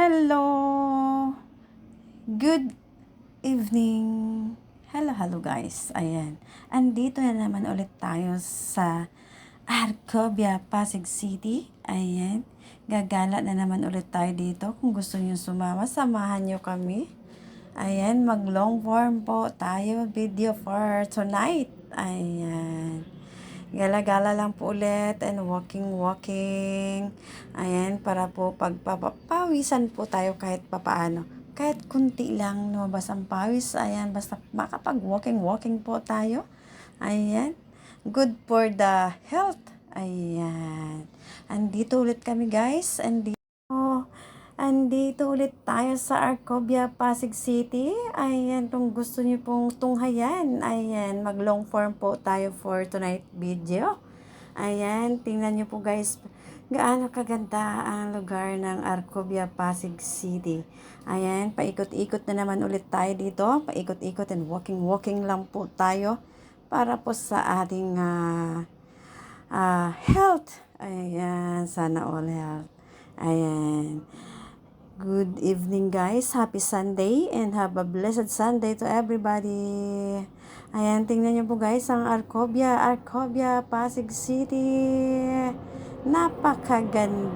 Hello! Good evening! Hello guys. Ayan. Andito na naman ulit tayo sa Arcobia, Pasig City. Ayan. Gagala na naman ulit tayo dito. Kung gusto niyo sumama, samahan niyo kami. Ayan, mag long form po tayo video for tonight. Ayan. Gala-gala lang po ulit and walking. Ayan, para po pagpapawisan po tayo kahit papaano. Kahit kunti lang lumabas ang pawis. Ayan, basta makapag-walking po tayo. Ayan, good for the health. Ayan. Andito ulit kami guys. Andito ulit tayo sa Arcobia, Pasig City. Ayan, kung gusto niyo pong tunghayan, ayan, mag long form po tayo for tonight video. Ayan, tingnan niyo po guys, gaano kaganda ang lugar ng Arcobia, Pasig City. Ayan, paikot-ikot na naman ulit tayo dito. Paikot-ikot and walking lang po tayo para po sa ating health. Ayan, sana all health. Ayan. Good evening guys, happy Sunday and have a blessed Sunday to everybody. Ayan, tingnan niyo po guys ang Arcobia, Pasig City. Napakaganda.